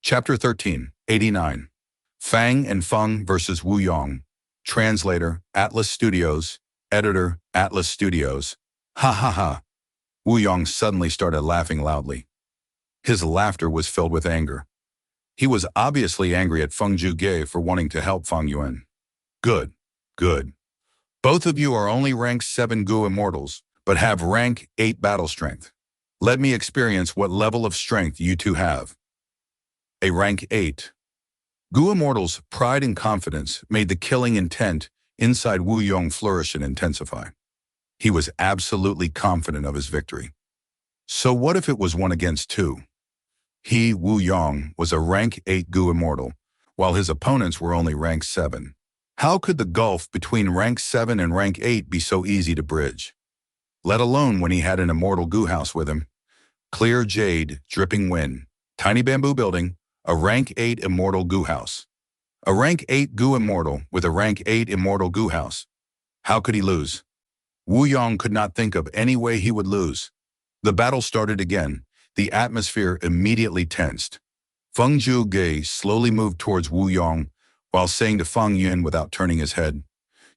Chapter 13, 89. Fang and Feng versus Wu Yong. Translator, Atlas Studios. Editor, Atlas Studios. Ha ha ha. Wu Yong suddenly started laughing loudly. His laughter was filled with anger. He was obviously angry at Feng Jiu Ge for wanting to help Fang Yuan. Good, good. Both of you are only rank 7 Gu immortals, but have rank 8 battle strength. Let me experience what level of strength you two have. A rank 8. Gu immortals' pride and confidence made the killing intent inside Wu Yong flourish and intensify. He was absolutely confident of his victory. So what if it was 1 against 2? He, Wu Yong, was a rank 8 Gu immortal, while his opponents were only rank 7. How could the gulf between rank 7 and rank 8 be so easy to bridge? Let alone when he had an immortal Gu house with him. Clear jade, dripping wind, tiny bamboo building, a rank 8 immortal Gu house. A rank 8 Gu immortal with a rank 8 immortal Gu house. How could he lose? Wu Yong could not think of any way he would lose. The battle started again. The atmosphere immediately tensed. Feng Jiu Ge slowly moved towards Wu Yong while saying to Fang Yuan without turning his head,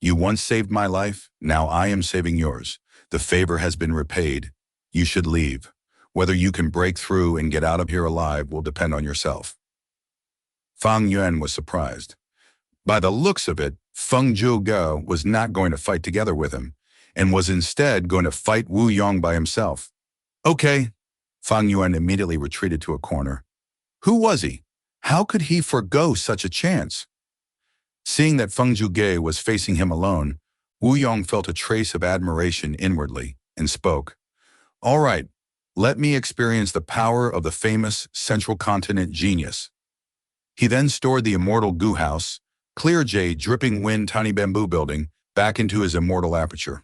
"You once saved my life, now I am saving yours. The favor has been repaid. You should leave. Whether you can break through and get out of here alive will depend on yourself." Fang Yuan was surprised. By the looks of it, Feng Jiu Ge was not going to fight together with him, and was instead going to fight Wu Yong by himself. Okay. Fang Yuan immediately retreated to a corner. Who was he? How could he forgo such a chance? Seeing that Feng Jiu Ge was facing him alone, Wu Yong felt a trace of admiration inwardly and spoke. All right, let me experience the power of the famous Central Continent genius. He then stored the immortal Gu house, clear jade, dripping wind, tiny bamboo building, back into his immortal aperture.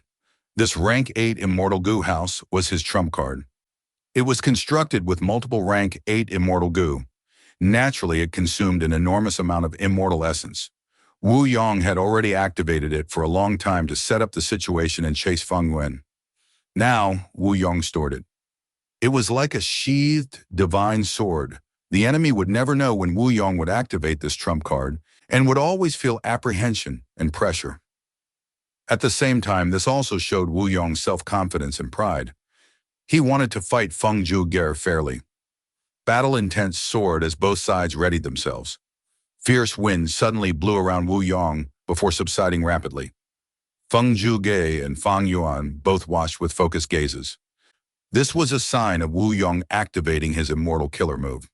This rank 8 immortal Gu house was his trump card. It was constructed with multiple rank 8 immortal Gu. Naturally, it consumed an enormous amount of immortal essence. Wu Yong had already activated it for a long time to set up the situation and chase Fang Yuan. Now, Wu Yong stored it. It was like a sheathed divine sword. The enemy would never know when Wu Yong would activate this trump card and would always feel apprehension and pressure. At the same time, this also showed Wu Yong's self-confidence and pride. He wanted to fight Feng Jiu Ge fairly. Battle intent soared as both sides readied themselves. Fierce winds suddenly blew around Wu Yong before subsiding rapidly. Feng Jiu Ge and Fang Yuan both watched with focused gazes. This was a sign of Wu Yong activating his immortal killer move.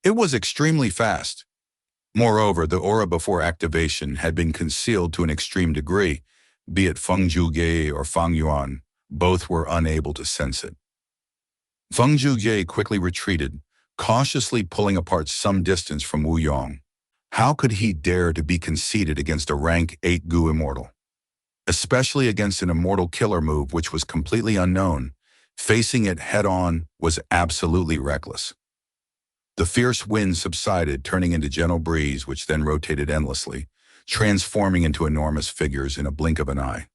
It was extremely fast. Moreover, the aura before activation had been concealed to an extreme degree, be it Feng Jiu Ge or Fang Yuan, both were unable to sense it. Feng Jiu Ge quickly retreated, cautiously pulling apart some distance from Wu Yong. How could he dare to be conceited against a rank 8 Gu immortal? Especially against an immortal killer move which was completely unknown. Facing it head-on was absolutely reckless. The fierce wind subsided, turning into gentle breeze which then rotated endlessly, transforming into enormous figures in a blink of an eye.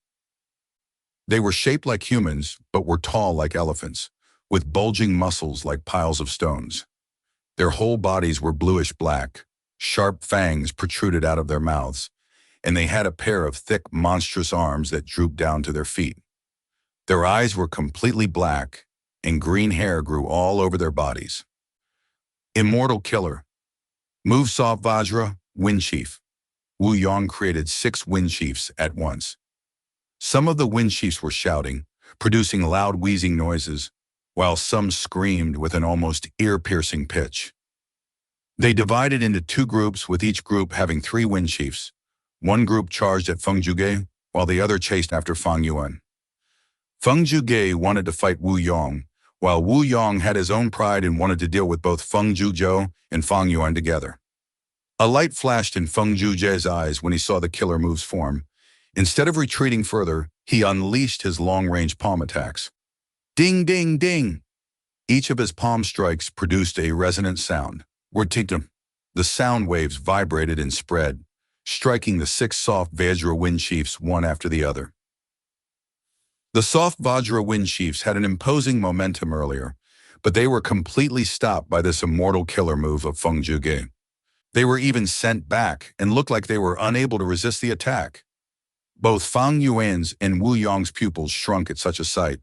They were shaped like humans, but were tall like elephants, with bulging muscles like piles of stones. Their whole bodies were bluish-black, sharp fangs protruded out of their mouths, and they had a pair of thick, monstrous arms that drooped down to their feet. Their eyes were completely black, and green hair grew all over their bodies. Immortal Killer. Move Soft Vajra, Wind Chief. Wu Yong created 6 wind chiefs at once. Some of the wind chiefs were shouting, producing loud wheezing noises, while some screamed with an almost ear-piercing pitch. They divided into 2 groups, with each group having 3 wind chiefs. One group charged at Feng Jiu Ge, while the other chased after Fang Yuan. Feng Jiu Ge wanted to fight Wu Yong, while Wu Yong had his own pride and wanted to deal with both Feng Jiu Ge and Fang Yuan together. A light flashed in Feng Jiu Ge's eyes when he saw the killer moves form. Instead of retreating further, he unleashed his long-range palm attacks. Ding, ding, ding! Each of his palm strikes produced a resonant sound. The sound waves vibrated and spread, striking the 6 soft Vajra wind chiefs one after the other. The soft Vajra wind chiefs had an imposing momentum earlier, but they were completely stopped by this immortal killer move of Feng Jiu Ge. They were even sent back and looked like they were unable to resist the attack. Both Fang Yuan's and Wu Yong's pupils shrunk at such a sight.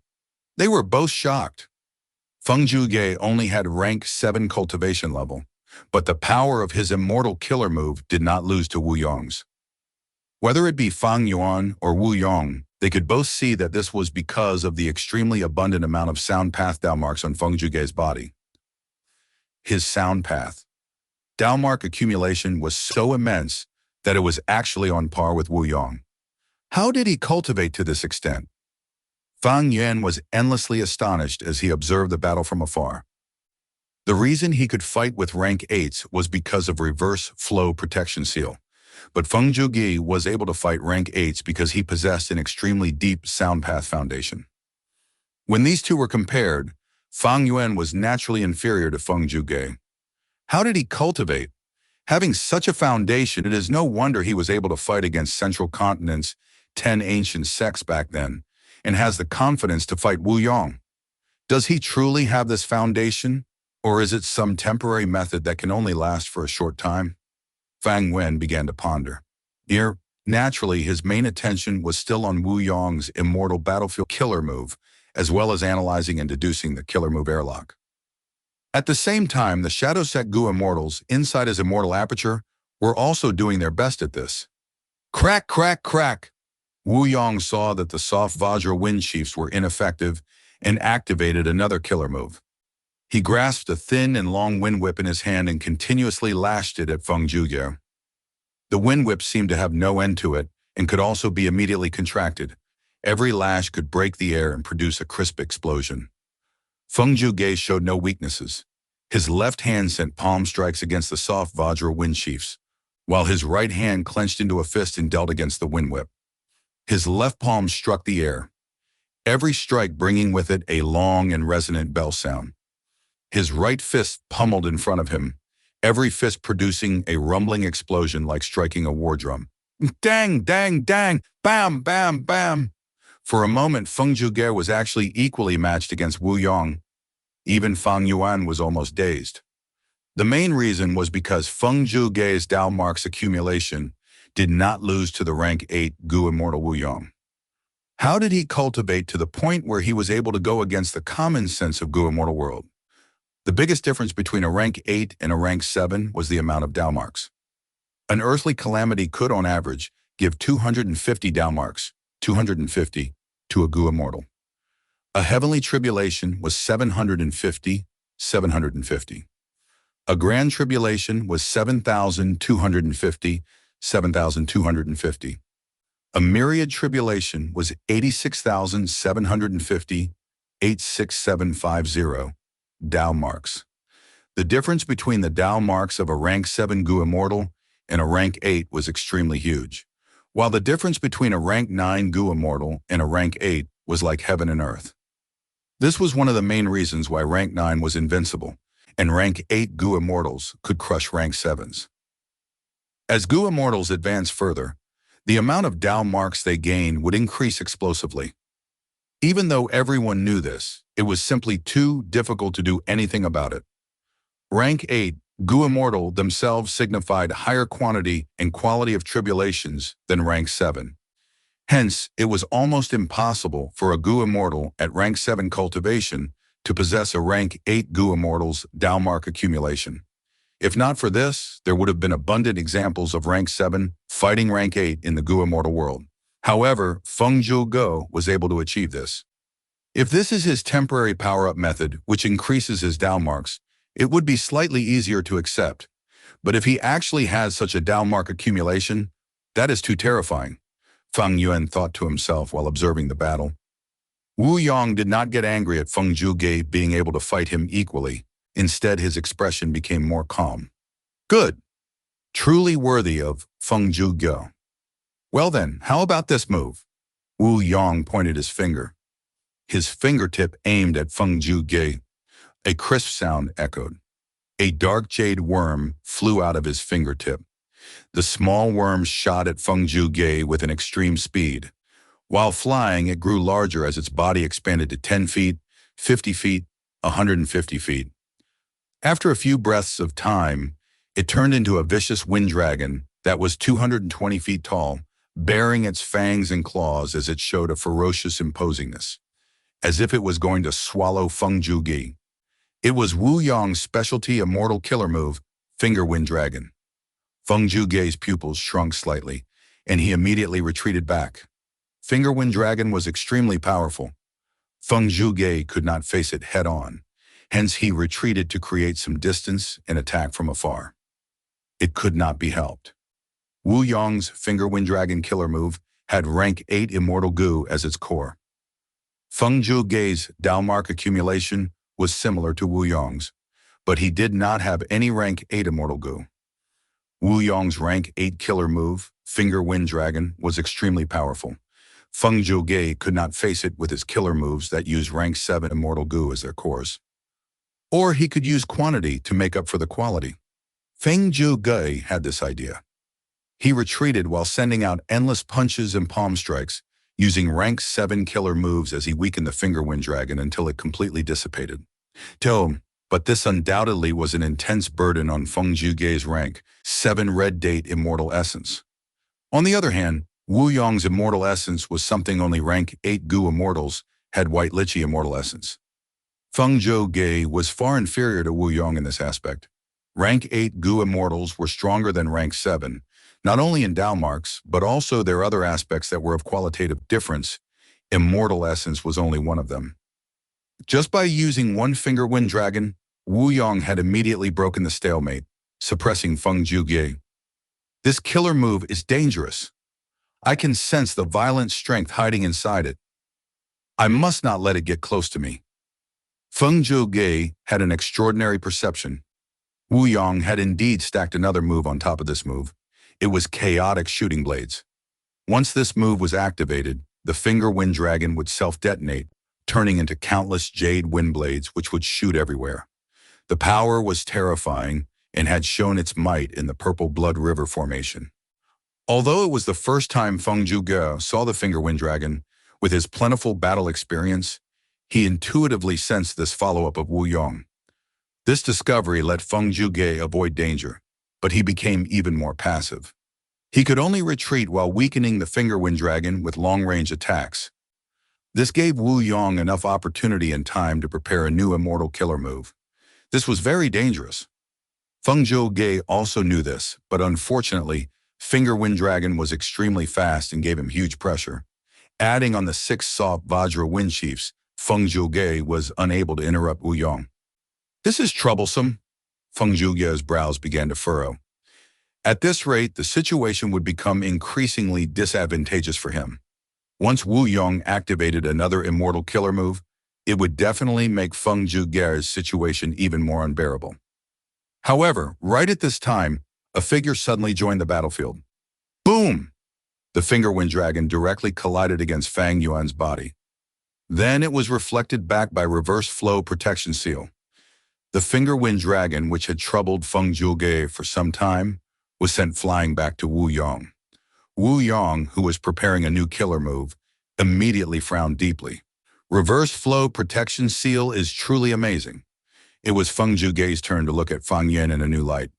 They were both shocked. Feng Jiu Ge only had rank 7 cultivation level, but the power of his immortal killer move did not lose to Wu Yong's. Whether it be Fang Yuan or Wu Yong, they could both see that this was because of the extremely abundant amount of sound path Dao marks on Feng Jiu Ge's body. His sound path Dao mark accumulation was so immense that it was actually on par with Wu Yong. How did he cultivate to this extent? Fang Yuan was endlessly astonished as he observed the battle from afar. The reason he could fight with rank 8s was because of reverse flow protection seal. But Feng Jiu Ge was able to fight rank 8s because he possessed an extremely deep sound path foundation. When these two were compared, Fang Yuan was naturally inferior to Feng Jiu Ge. How did he cultivate? Having such a foundation, it is no wonder he was able to fight against Central Continent's 10 ancient sects back then, and has the confidence to fight Wu Yong. Does he truly have this foundation, or is it some temporary method that can only last for a short time? Fang Yuan began to ponder. Here, naturally, his main attention was still on Wu Yong's immortal battlefield killer move, as well as analyzing and deducing the killer move airlock. At the same time, the Shadow Sect Gu immortals inside his immortal aperture were also doing their best at this. Crack, crack, crack! Wu Yong saw that the soft Vajra wind chiefs were ineffective and activated another killer move. He grasped a thin and long wind whip in his hand and continuously lashed it at Feng Jiu Ge. The wind whip seemed to have no end to it and could also be immediately contracted. Every lash could break the air and produce a crisp explosion. Feng Jiu Ge showed no weaknesses. His left hand sent palm strikes against the soft Vajra wind chiefs, while his right hand clenched into a fist and dealt against the wind whip. His left palm struck the air, every strike bringing with it a long and resonant bell sound. His right fist pummeled in front of him, every fist producing a rumbling explosion like striking a war drum. Dang, dang, dang, bam, bam, bam. For a moment, Feng Jiu Ge was actually equally matched against Wu Yong. Even Fang Yuan was almost dazed. The main reason was because Feng Jiu Ge's Dao marks accumulation did not lose to the rank 8 Gu immortal Wu Yong. How did he cultivate to the point where he was able to go against the common sense of Gu immortal world? The biggest difference between a rank 8 and a rank 7 was the amount of Dao marks. An earthly calamity could, on average, give 250 Dao marks, 250, to a Gu immortal. A heavenly tribulation was 750, 750. A grand tribulation was 7,250, 7,250. A myriad tribulation was 86,750, 86750 Dao marks. The difference between the Dao marks of a rank 7 Gu immortal and a rank 8 was extremely huge, while the difference between a rank 9 Gu immortal and a rank 8 was like heaven and earth. This was one of the main reasons why rank 9 was invincible, and rank 8 Gu immortals could crush rank 7s. As Gu immortals advanced further, the amount of Dao marks they gained would increase explosively. Even though everyone knew this, it was simply too difficult to do anything about it. Rank 8 Gu immortal themselves signified higher quantity and quality of tribulations than rank 7. Hence, it was almost impossible for a Gu immortal at rank 7 cultivation to possess a rank 8 Gu immortal's Dao mark accumulation. If not for this, there would have been abundant examples of rank 7 fighting rank 8 in the Gu immortal world. However, Feng Jiu Ge was able to achieve this. If this is his temporary power-up method, which increases his Dao marks, it would be slightly easier to accept. But if he actually has such a Dao mark accumulation, that is too terrifying, Fang Yuan thought to himself while observing the battle. Wu Yong did not get angry at Feng Jiu Ge being able to fight him equally. Instead, his expression became more calm. Good. Truly worthy of Feng Jiu Ge. Well then, how about this move? Wu Yong pointed his finger. His fingertip aimed at Feng Jiu Ge. A crisp sound echoed. A dark jade worm flew out of his fingertip. The small worm shot at Feng Jiu Ge with an extreme speed. While flying, it grew larger as its body expanded to 10 feet, 50 feet, 150 feet. After a few breaths of time, it turned into a vicious wind dragon that was 220 feet tall, baring its fangs and claws as it showed a ferocious imposingness, as if it was going to swallow Feng Jiu Ge. It was Wu Yong's specialty immortal killer move, Finger Wind Dragon. Feng Jiu Ge's pupils shrunk slightly, and he immediately retreated back. Finger Wind Dragon was extremely powerful. Feng Jiu Ge could not face it head-on, hence he retreated to create some distance and attack from afar. It could not be helped. Wu Yong's Finger Wind Dragon killer move had rank 8 Immortal Gu as its core. Feng Jiu Ge's Dalmark accumulation was similar to Wu Yong's, but he did not have any rank 8 Immortal Gu. Wu Yong's rank 8 killer move, Finger Wind Dragon, was extremely powerful. Feng Jiu Ge could not face it with his killer moves that use rank 7 Immortal Gu as their cores. Or he could use quantity to make up for the quality. Feng Jiu Ge had this idea. He retreated while sending out endless punches and palm strikes, using rank 7 killer moves as he weakened the Finger Wind Dragon until it completely dissipated. But this undoubtedly was an intense burden on Feng Jiu Ge's rank 7 Red Date Immortal Essence. On the other hand, Wu Yong's Immortal Essence was something only rank 8 Gu Immortals had White Lychee Immortal Essence. Feng Jiu Ge was far inferior to Wu Yong in this aspect. Rank 8 Gu Immortals were stronger than rank 7, not only in Dalmarks, but also their other aspects that were of qualitative difference. Immortal Essence was only one of them. Just by using one Finger Wind Dragon, Wu Yong had immediately broken the stalemate, suppressing Feng Jiu Ge. This killer move is dangerous. I can sense the violent strength hiding inside it. I must not let it get close to me. Feng Jiu Ge had an extraordinary perception. Wu Yong had indeed stacked another move on top of this move. It was Chaotic Shooting Blades. Once this move was activated, the Finger Wind Dragon would self-detonate, turning into countless jade wind blades which would shoot everywhere. The power was terrifying and had shown its might in the Purple Blood River formation. Although it was the first time Feng Jiu Ge saw the Finger Wind Dragon, with his plentiful battle experience, he intuitively sensed this follow-up of Wu Yong. This discovery let Feng Jiu Ge avoid danger, but he became even more passive. He could only retreat while weakening the Finger Wind Dragon with long-range attacks. This gave Wu Yong enough opportunity and time to prepare a new immortal killer move. This was very dangerous. Feng Jiu Ge also knew this, but unfortunately, Finger Wind Dragon was extremely fast and gave him huge pressure. Adding on the 6 soft Vajra Wind Chiefs, Feng Jiu Ge was unable to interrupt Wu Yong. This is troublesome. Feng Jiu Ge's brows began to furrow. At this rate, the situation would become increasingly disadvantageous for him. Once Wu Yong activated another immortal killer move, it would definitely make Feng Jiu Ge's situation even more unbearable. However, right at this time, a figure suddenly joined the battlefield. Boom! The Finger Wind Dragon directly collided against Fang Yuan's body. Then it was reflected back by Reverse Flow Protection Seal. The Finger Wind Dragon, which had troubled Feng Jiu Ge for some time, was sent flying back to Wu Yong. Wu Yong, who was preparing a new killer move, immediately frowned deeply. Reverse Flow Protection Seal is truly amazing. It was Feng Jiu Ge's turn to look at Fang Yuan in a new light.